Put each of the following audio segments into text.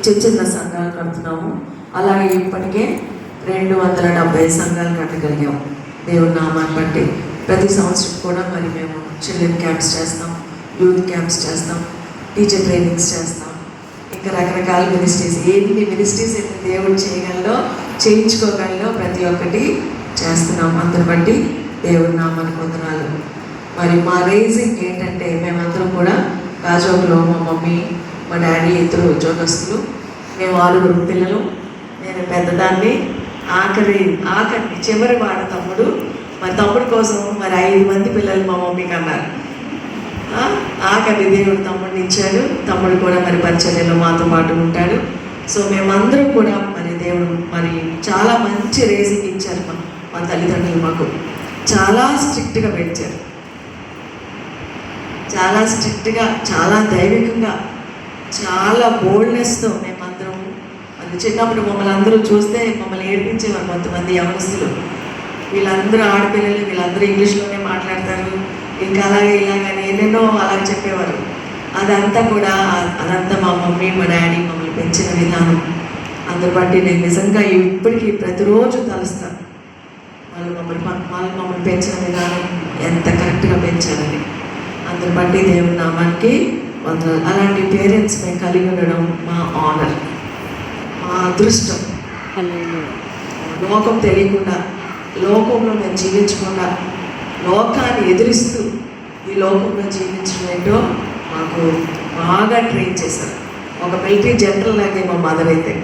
చిన్న చిన్న సంఘాలు కడుతున్నాము. అలాగే ఇప్పటికే 270 సంఘాలు కట్టగలిగాం దేవుని నామాన్ని బట్టి. ప్రతి సంవత్సరం కూడా మరి మేము చిల్డ్రన్ క్యాంప్స్ చేస్తాం, యూత్ క్యాంప్స్ చేస్తాం, టీచర్ ట్రైనింగ్స్ చేస్తాం, ఇంకా రకరకాల మినిస్ట్రీస్, ఎన్ని మినిస్ట్రీస్ అయితే దేవుడు చేయగలడో చేయించుకోగలడో ప్రతి ఒక్కటి చేస్తున్నాం. అందరి బట్టి దేవుడి నామానికి వందనాలు. మరి మా రేజింగ్ ఏంటంటే మేమందరం కూడా రాజోగులో మా మమ్మీ, మా డాడీ ఇద్దరు ఉద్యోగస్తులు, మేము 6 పిల్లలు, నేను పెద్దదాన్ని, ఆఖరి చివరి వాడ తమ్ముడు. మరి తమ్ముడు కోసం మరి 5 మంది పిల్లలు మా మమ్మీకి అన్నారు. ఆఖరి దేవుడు తమ్ముడిని ఇచ్చాడు. తమ్ముడు కూడా మరి పరిచర్యలో మాతో పాటు ఉంటాడు. సో మేమందరం కూడా మరి దేవుడు మరి చాలా మంచి రేసింగ్ ఇచ్చారు. మా తల్లిదండ్రులు మాకు చాలా స్ట్రిక్ట్గా పెంచారు, చాలా స్ట్రిక్ట్గా, చాలా దైవికంగా, చాలా బోల్డ్నెస్తో మేమందరం. అది చిన్నప్పుడు మమ్మల్ని అందరూ చూస్తే మమ్మల్ని ఏడిపించేవారు కొంతమంది యవనస్తులు. వీళ్ళందరూ ఆడపిల్లలు, వీళ్ళందరూ ఇంగ్లీష్లోనే మాట్లాడతారు, ఇంకా అలాగే ఇలాగని ఎన్నెన్నో అలా చెప్పేవారు. అదంతా మా మమ్మీ, మా డాడీ మమ్మల్ని పెంచిన విధానం. అందుని బట్టి నేను నిజంగా ఇప్పటికీ ప్రతిరోజు తలుస్తాను వాళ్ళు మమ్మల్ని పెంచిన విధానం ఎంత కరెక్ట్గా పెంచారని. అందుని బట్టి దేవుని నామానికి వందనాలు. అలాంటి పేరెంట్స్ మేము కలిగి ఉండడం మా ఆనర్, మా అదృష్టం. లోకం తెలియకుండా, లోకంలో మేము జీవించకుండా, లోకాన్ని ఎదిరిస్తూ ఈ లోకంలో జీవించడం ఏంటో మాకు బాగా ట్రైన్ చేశారు. ఒక మిలిటరీ జనరల్ లాగే మా మదర్ అయితే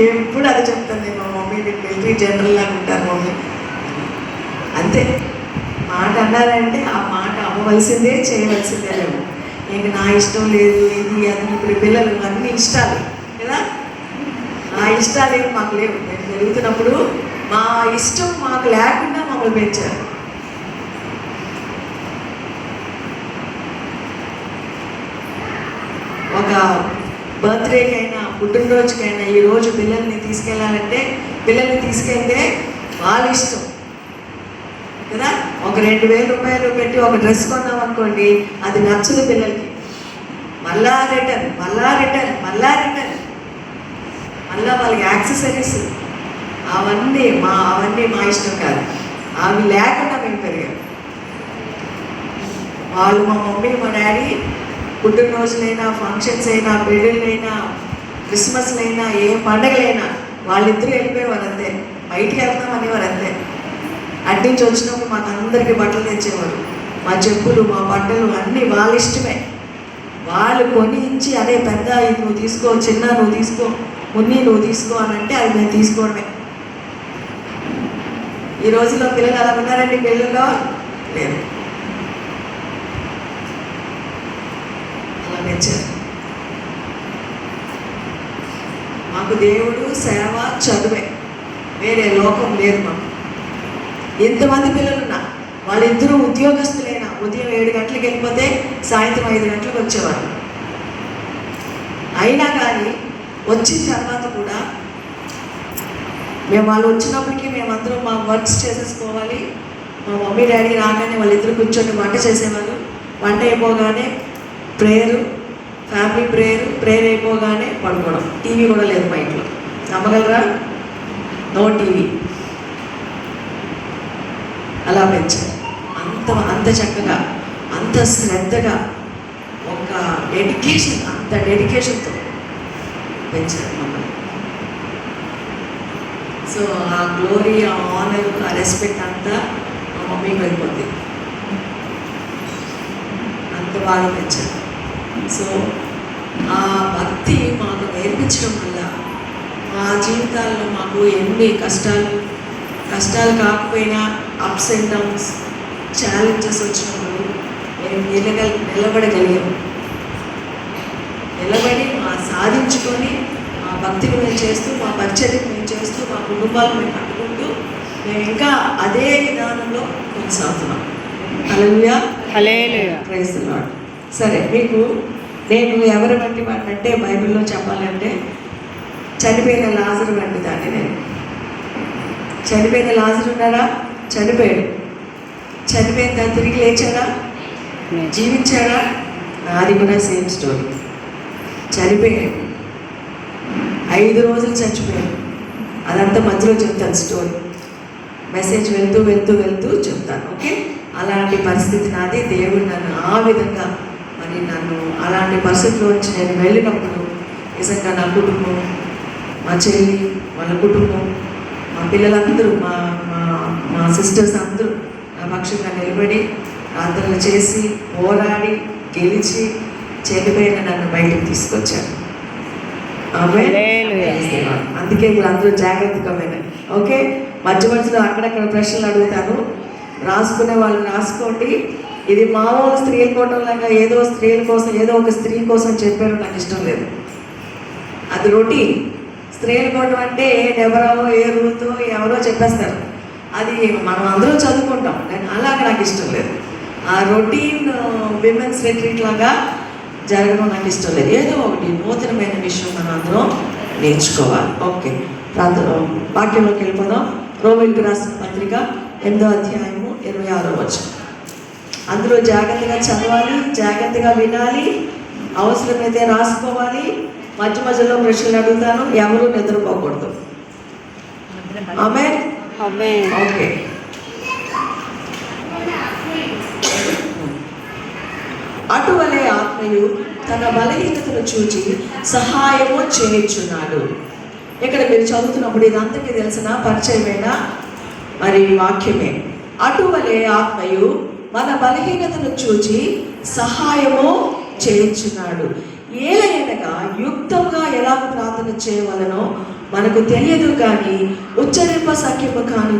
ఎప్పుడు అది చెప్తాను నేను, మా మమ్మీ మీకు మిలిటరీ జనరల్ లాగా ఉంటారు మమ్మీ. అంతే, మాట అన్నారంటే ఆ మాట అమ్మవలసిందే, చేయవలసిందే. లేవు ఇంక నా ఇష్టం లేదు ఇది అది. ఇప్పుడు పిల్లలు అన్ని ఇష్టాలు కదా, ఆ ఇష్టాలు ఏమి మాకు లేవు. మేము పెరుగుతున్నప్పుడు మా ఇష్టం మాకు లేకుండా మమ్మల్ని పెంచారు. ఒక బర్త్డేకైనా, పుట్టినరోజుకైనా ఈరోజు పిల్లల్ని తీసుకెళ్ళాలంటే పిల్లల్ని తీసుకెళ్తే వాళ్ళ ఇష్టం కదా. ఒక 2000 రూపాయలు పెట్టి ఒక డ్రెస్ కొన్నాం అనుకోండి, అది నచ్చదు పిల్లలకి. మళ్ళా రిటర్న్, మళ్ళా వాళ్ళకి యాక్సెసరీస్ అవన్నీ మా ఇష్టం కాదు. అవి లేకుండా మేము పెరిగాం. వాళ్ళు మా మమ్మీ, మా డాడీ పుట్టినరోజులైనా, ఫంక్షన్స్ అయినా, పెళ్ళిళ్ళైనా, క్రిస్మస్లైనా, ఏ పండగలైనా వాళ్ళిద్దరూ వెళ్ళిపోయేవారు అంతే. బయటికి వెళ్తాం అనేవారు అంతే. అట్నుంచి వచ్చినప్పుడు మాకు అందరికీ బట్టలు తెచ్చేవారు. మా చెప్పులు, మా బట్టలు అన్నీ వాళ్ళ ఇష్టమే. వాళ్ళు కొని ఇచ్చి అదే పెద్ద ఇది నువ్వు తీసుకో, చిన్న నువ్వు తీసుకో, మున్ని నువ్వు తీసుకో అని అంటే అది మేము తీసుకోవడమే. ఈ రోజుల్లో పిల్లలు అలా ఉన్నారండి, పెళ్ళిలో లేదు. అలా పెంచారు. మాకు దేవుడు, సేవ, చదువే, వేరే లోకం లేదు మాకు. ఎంతమంది పిల్లలున్నా వాళ్ళిద్దరూ ఉద్యోగస్తులైనా ఉదయం 7 గంటలకు వెళ్ళిపోతే సాయంత్రం 5 గంటలకు వచ్చేవారు. అయినా కానీ వచ్చిన తర్వాత కూడా వాళ్ళు వచ్చినప్పటికీ మేమందరం మా వర్క్స్ చేసేసుకోవాలి. మా మమ్మీ డాడీ రాగానే వాళ్ళిద్దరు కూర్చొని వంట చేసేవాళ్ళు. వంట అయిపోగానే ప్రేయరు, ఫ్యామిలీ ప్రేయర్ అయిపోగానే పడుకోవడం. టీవీ కూడా లేదు మా ఇంట్లో, నమ్మగలరా? No TV. అలా పెంచారు. అంత చక్కగా, అంత శ్రద్ధగా, ఒక డెడికేషన్, అంత డెడికేషన్తో పెంచారు మమ్మల్ని. సో ఆ గ్లోరీ, ఆ ఆనర్, ఆ రెస్పెక్ట్ అంతా మా మమ్మీకి వెళ్ళిపోతుంది. అంత బాగా పెంచారు. సో ఆ భక్తి మాకు నేర్పించడం వల్ల మా జీవితాల్లో మాకు ఎన్ని కష్టాలు కాకపోయినా అప్స్ అండ్ డౌన్స్, ఛాలెంజెస్ వచ్చినప్పుడు మేము నిలబడగలిగాము. నిలబడి సాధించుకొని మా భక్తిని మేము చేస్తూ, మా పరిచర్యను మేము చేస్తూ, మా కుటుంబాలను మేము కట్టుకుంటూ మేము ఇంకా అదే విధానంలో కొనసాగుతున్నాం. హల్లెలూయా, హల్లెలూయా, ప్రైజ్ ది లార్డ్. సరే, మీకు నేను ఎవరి వంటి వాడిని అంటే బైబిల్లో చెప్పాలంటే చనిపోయిన లాజరు వంటి దాన్ని. నేను చనిపోయిన లాజరు ఉన్నారా? చనిపోయాడు. చనిపోయిన దాన్ని తిరిగి లేచాడా? జీవించాడా? నాది కూడా సేమ్ స్టోరీ. చనిపోయాడు, 5 రోజులు చచ్చిపోయాడు. అదంతా మధ్యలో చెప్తాను స్టోరీ. మెసేజ్ వెళ్తూ వెళ్తూ వెళ్తూ చెప్తాను. ఓకే, అలాంటి పరిస్థితి నాది. దేవుడు నన్ను ఆ విధంగా మరి నన్ను అలాంటి పరిస్థితిలో వచ్చి నేను వెళ్ళినప్పుడు నిజంగా నా కుటుంబం, మా చెల్లి వాళ్ళ కుటుంబం, మా పిల్లలందరూ, మా మా మా సిస్టర్స్ అందరూ నా పక్షంగా నిలబడి ప్రార్థనలు చేసి పోరాడి గెలిచి చెడిపోయిన నన్ను బయటకు తీసుకొచ్చారు. అందుకే ఇప్పుడు అందరూ జాగ్రత్తగా వినండి. ఓకే, మధ్య మధ్యలో అక్కడక్కడ ప్రశ్నలు అడుగుతాను, రాసుకునే వాళ్ళు రాసుకోండి. ఇది మామూలు స్త్రీల కూటంలాగా ఏదో స్త్రీల కోసం ఏదో ఒక స్త్రీ కోసం చెప్పారు నాకు ఇష్టం లేదు. అది రొటీన్. స్త్రీల కూటం అంటే ఎవరో ఏ రూల్తో ఎవరో చెప్పేస్తారు, అది మనం అందరూ చదువుకుంటాం, కానీ అలాగే నాకు ఇష్టం లేదు. ఆ రొటీన్ విమెన్స్ రిట్రీట్ లాగా జరగడం నాకు ఇష్టం లేదు. ఏదో ఒకటి నూతనమైన విషయం మనం అందరం నేర్చుకోవాలి. ఓకే, ప్రార్థన వాక్యంలోకి వెళ్ళిపోదాం. రోమిలకు రాసిన పత్రిక 8వ అధ్యాయము 26వ వచనం. అందులో జాగ్రత్తగా చదవాలి, జాగ్రత్తగా వినాలి, అవసరమైతే రాసుకోవాలి. మధ్య మధ్యలో ప్రశ్నలు అడుగుతాను, ఎవరు నిద్రపోకూడదు. ఆమేన్. ఓకే, అటువలే ఆత్మయు తన బలహీనతను చూచి సహాయము చేయుచున్నాడు. ఇక్కడ మీరు చదువుతున్నప్పుడు ఇది అందరికీ తెలిసిన పరిచయమైన మరి వాక్యమే. అటువలే ఆత్మయు మన బలహీనతను చూచి సహాయము చేయుచున్నాడు. ఏలైనగా యుక్తంగా ఎలా ప్రార్థన చేయవలనో మనకు తెలియదు, కానీ ఉచ్చరింప సఖ్యము కానీ